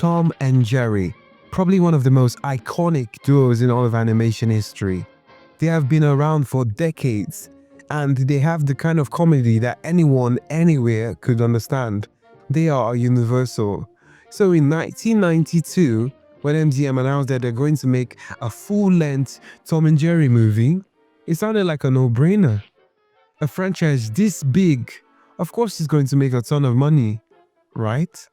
Tom and Jerry, probably one of the most iconic duos in all of animation history. They have been around for decades, and they have the kind of comedy that anyone, anywhere could understand. They are universal. So in 1992, when MGM announced that they're going to make a full-length Tom and Jerry movie, it sounded like a no-brainer. A franchise this big, of course it's going to make a ton of money, right?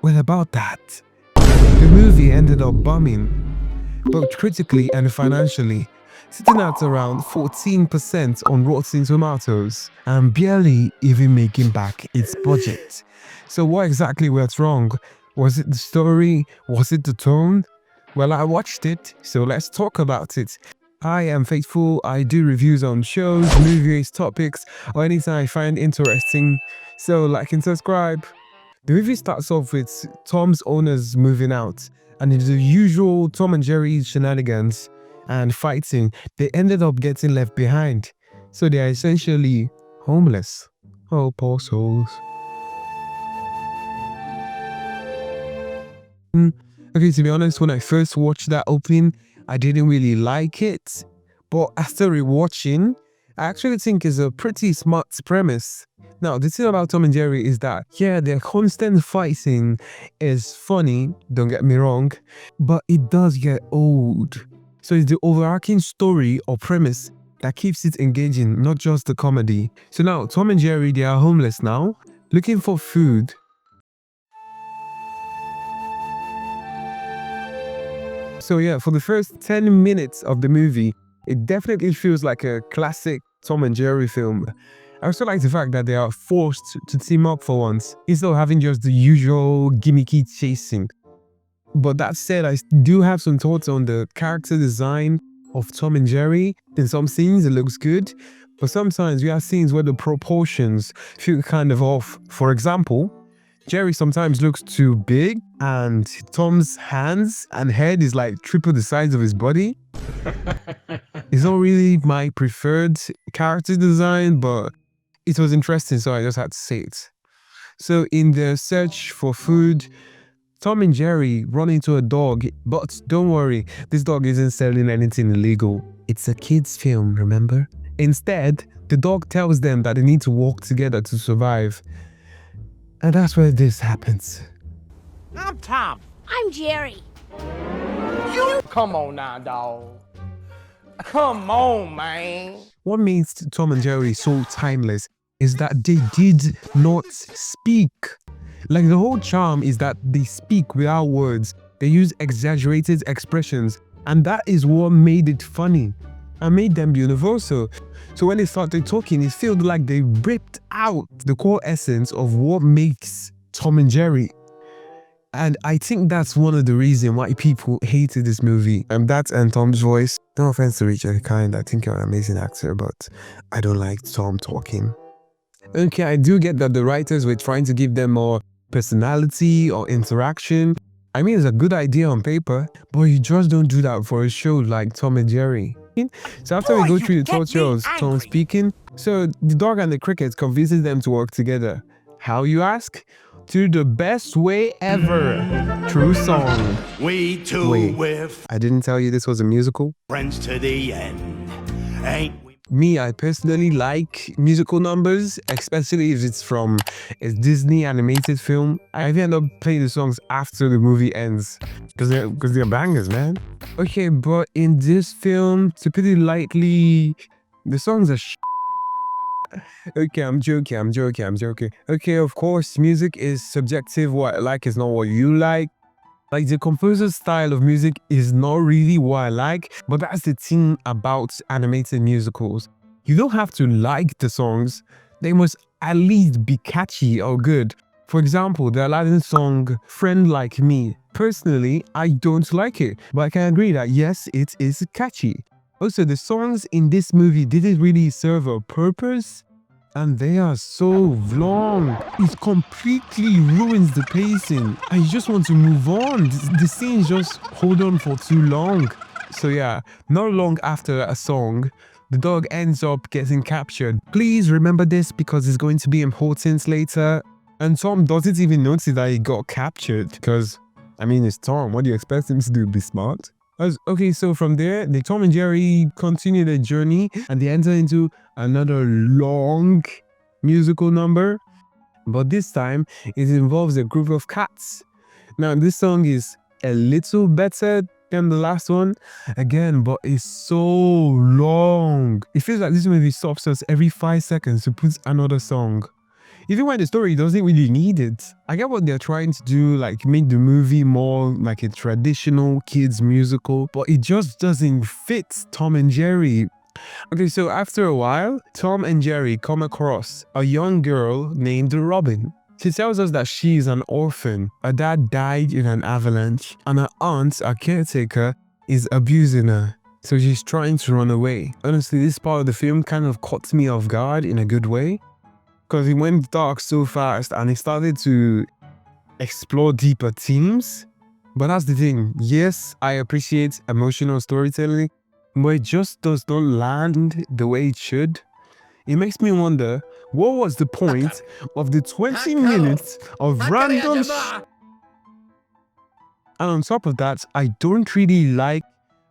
Well, about that, the movie ended up bombing, both critically and financially, sitting at around 14% on Rotten Tomatoes and barely even making back its budget. So what exactly went wrong? Was it the story? Was it the tone? Well, I watched it, so let's talk about it. I am Faithful. I do reviews on shows, movies, topics, or anything I find interesting, so like and subscribe. The movie starts off with Tom's owners moving out, and it's the usual Tom and Jerry shenanigans and fighting. They ended up getting left behind, so they are essentially homeless. Oh, poor souls. Okay, to be honest, when I first watched that opening, I didn't really like it, but after rewatching, I actually think it's a pretty smart premise. Now, the thing about Tom and Jerry is that, yeah, their constant fighting is funny, don't get me wrong, but it does get old. So it's the overarching story or premise that keeps it engaging, not just the comedy. So now, Tom and Jerry, they are homeless now, looking for food. So yeah, for the first 10 minutes of the movie, it definitely feels like a classic Tom and Jerry film. I also like the fact that they are forced to team up for once, instead of having just the usual gimmicky chasing. But that said, I do have some thoughts on the character design of Tom and Jerry. In some scenes, it looks good, but sometimes we have scenes where the proportions feel kind of off. For example, Jerry sometimes looks too big, and Tom's hands and head is like triple the size of his body. It's not really my preferred character design, but it was interesting, so I just had to say it. So in their search for food, Tom and Jerry run into a dog, but don't worry, this dog isn't selling anything illegal. It's a kid's film, remember? Instead, the dog tells them that they need to work together to survive. And that's where this happens. I'm Tom. I'm Jerry. Come on now, dog. Come on, man. What makes Tom and Jerry so timeless is that they did not speak. Like, the whole charm is that they speak without words. They use exaggerated expressions, and that is what made it funny and made them universal. So when they started talking, it felt like they ripped out the core essence of what makes Tom and Jerry. And I think that's one of the reasons why people hated this movie. That and Tom's voice. No offense to Richard Kind, I think you're an amazing actor, but I don't like Tom talking. Okay, I do get that the writers were trying to give them more personality or interaction. I mean, it's a good idea on paper, but you just don't do that for a show like Tom and Jerry. So after we go through the torture of Tom speaking, so the dog and the cricket convinces them to work together. How, you ask? To the best way ever. True song. We two with I didn't tell you this was a musical. friends to the end. Ain't we? Me, I personally like musical numbers, especially if it's from a Disney animated film. I end up playing the songs after the movie ends, because they're bangers, man. Okay, but in this film, to put it lightly, the songs are Okay, I'm joking. Okay, of course, music is subjective. What I like is not what you like. Like, the composer's style of music is not really what I like, but that's the thing about animated musicals. You don't have to like the songs, they must at least be catchy or good. For example, the Aladdin song, Friend Like Me. Personally, I don't like it, but I can agree that yes, it is catchy. Also, the songs in this movie didn't really serve a purpose, and they are so long. It completely ruins the pacing. I just want to move on. The scenes just hold on for too long. So yeah, not long after a song, the dog ends up getting captured. Please remember this because it's going to be important later. And Tom doesn't even notice that he got captured because, I mean, it's Tom. What do you expect him to do? Be smart? Okay, so from there, the Tom and Jerry continue their journey and they enter into another long musical number. But this time, it involves a group of cats. Now, this song is a little better than the last one, again, but it's so long. It feels like this movie stops us every 5 seconds to put another song. Even when the story doesn't really need it. I get what they're trying to do, like make the movie more like a traditional kids musical, but it just doesn't fit Tom and Jerry. Okay, so after a while, Tom and Jerry come across a young girl named Robin. She tells us that she is an orphan. Her dad died in an avalanche, and her aunt, a caretaker, is abusing her. So she's trying to run away. Honestly, this part of the film kind of caught me off guard in a good way, because it went dark so fast and it started to explore deeper themes. But that's the thing. Yes, I appreciate emotional storytelling, but it just does not land the way it should. It makes me wonder, what was the point of the 20 minutes of random And on top of that, I don't really like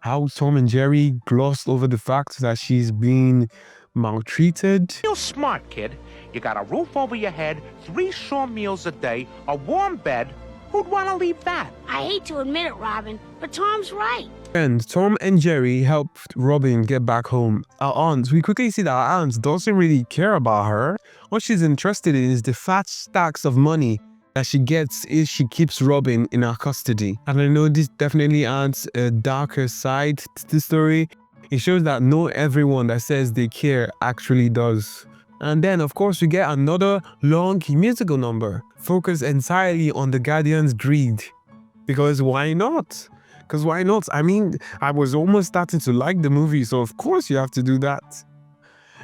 how Tom and Jerry glossed over the fact that she's being maltreated. You're smart, kid. You got a roof over your head, 3 sure meals a day, a warm bed. Who'd want to leave that? I hate to admit it, Robin, but Tom's right. And Tom and Jerry helped Robin get back home. Our aunt, we quickly see that our aunt doesn't really care about her. What she's interested in is the fat stacks of money that she gets if she keeps Robin in her custody. And I know this definitely adds a darker side to the story. It shows that not everyone that says they care actually does. And then, of course, we get another long musical number focused entirely on the Guardian's greed. Because why not? Because why not? I mean, I was almost starting to like the movie, so of course you have to do that.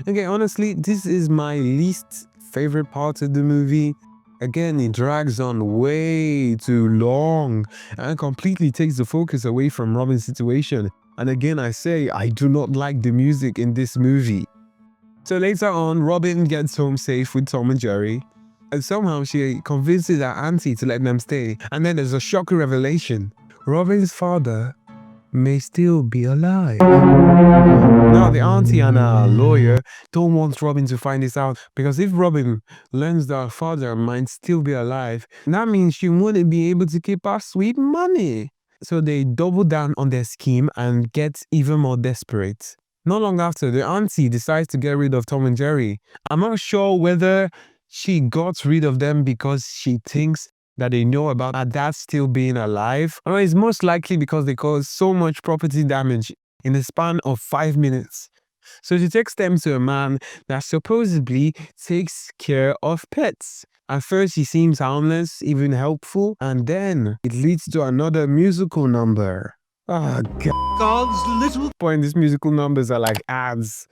Okay, honestly, this is my least favorite part of the movie. Again, it drags on way too long and completely takes the focus away from Robin's situation. And again, I say, I do not like the music in this movie. So later on, Robin gets home safe with Tom and Jerry, and somehow she convinces her auntie to let them stay. And then there's a shocking revelation. Robin's father may still be alive. Now, the auntie and her lawyer don't want Robin to find this out, because if Robin learns that her father might still be alive, that means she wouldn't be able to keep her sweet money. So they double down on their scheme and get even more desperate. Not long after, the auntie decides to get rid of Tom and Jerry. I'm not sure whether she got rid of them because she thinks that they know about her dad still being alive, or it's most likely because they caused so much property damage in the span of 5 minutes. So she takes them to a man that supposedly takes care of pets. At first he seems harmless, even helpful, and then it leads to another musical number. Oh, God's little point, these musical numbers are like ads.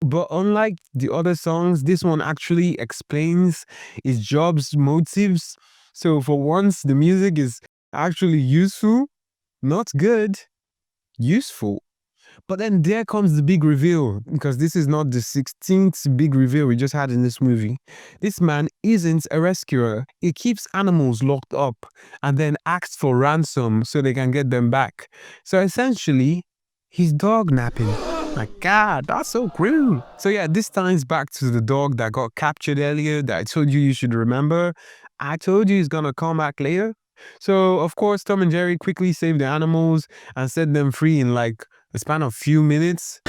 But unlike the other songs, this one actually explains his job's motives. So for once, the music is actually useful, not good, useful. But then there comes the big reveal, because this is not the 16th big reveal we just had in this movie. This man isn't a rescuer. He keeps animals locked up and then asks for ransom so they can get them back. So essentially, he's dog napping. My God, that's so cruel. So yeah, this ties back to the dog that got captured earlier that I told you should remember. I told you he's gonna come back later. So of course, Tom and Jerry quickly save the animals and set them free in like a span of few minutes.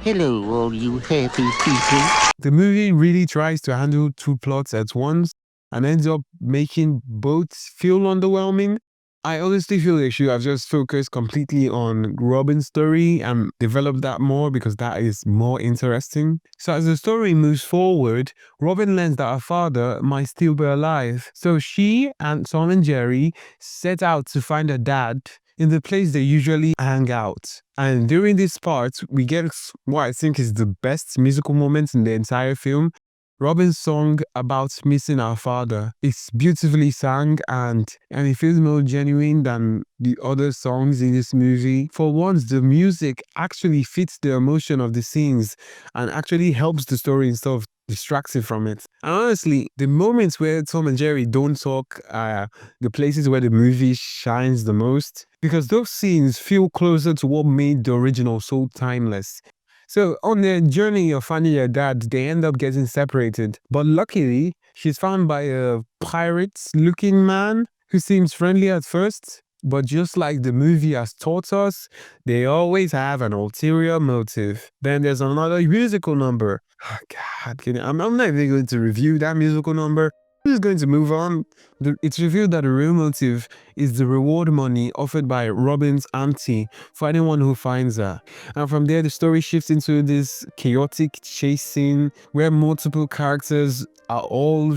Hello, all you happy people. The movie really tries to handle 2 plots at once and ends up making both feel underwhelming. I honestly feel they should have just focused completely on Robin's story and developed that more, because that is more interesting. So as the story moves forward, Robin learns that her father might still be alive. So she and Tom and Jerry set out to find her dad in the place they usually hang out. And during this part, we get what I think is the best musical moment in the entire film. Robin's song about missing our father is beautifully sung and it feels more genuine than the other songs in this movie. For once, the music actually fits the emotion of the scenes and actually helps the story instead of distracting from it. And honestly, the moments where Tom and Jerry don't talk are the places where the movie shines the most, because those scenes feel closer to what made the original so timeless. So on their journey of finding their dad, they end up getting separated. But luckily, she's found by a pirate-looking man who seems friendly at first. But just like the movie has taught us, they always have an ulterior motive. Then there's another musical number. Oh, God, I'm not even going to review that musical number. I'm just going to move on. It's revealed that the real motive is the reward money offered by Robin's auntie for anyone who finds her. And from there, the story shifts into this chaotic chase scene where multiple characters are all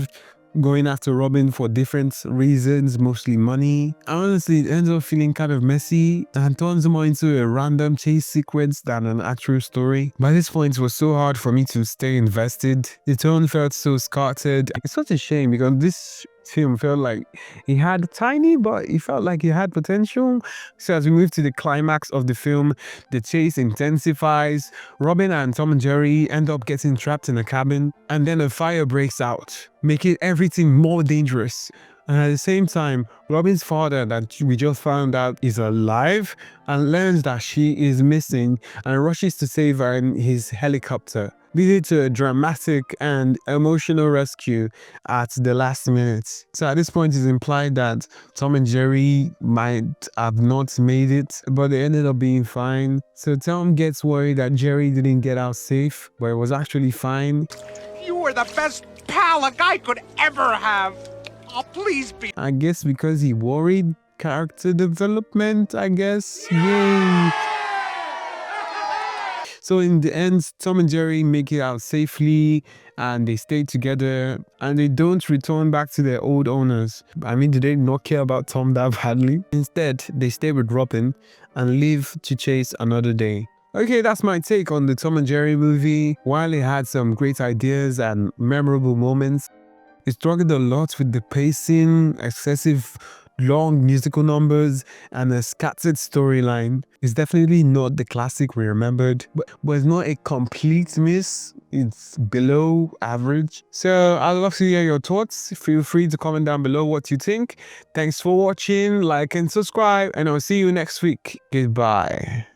going after Robin for different reasons, mostly money. Honestly, it ends up feeling kind of messy and turns more into a random chase sequence than an actual story. By this point, it was so hard for me to stay invested. The tone felt so scattered. It's such a shame because this film felt like it had tiny, but it felt like it had potential. So as we move to the climax of the film, the chase intensifies. Robin and Tom and Jerry end up getting trapped in a cabin, and then a fire breaks out, making everything more dangerous. And at the same time, Robin's father, that we just found out is alive, and learns that she is missing and rushes to save her in his helicopter, leading to a dramatic and emotional rescue at the last minute. So at this point, it's implied that Tom and Jerry might have not made it, but they ended up being fine. So Tom gets worried that Jerry didn't get out safe, but it was actually fine. You were the best pal a guy could ever have. Oh, please be. I guess because he worried. Character development, I guess. Yay! So in the end, Tom and Jerry make it out safely and they stay together and they don't return back to their old owners. I mean, do they not care about Tom that badly? Instead, they stay with Robin and live to chase another day. Okay, that's my take on the Tom and Jerry movie. While it had some great ideas and memorable moments, it struggled a lot with the pacing, excessive long musical numbers, and a scattered storyline. It's definitely not the classic we remembered, but it's not a complete miss. It's below average. So I'd love to hear your thoughts. Feel free to comment down below what you think. Thanks for watching, like and subscribe, and I'll see you next week. Goodbye.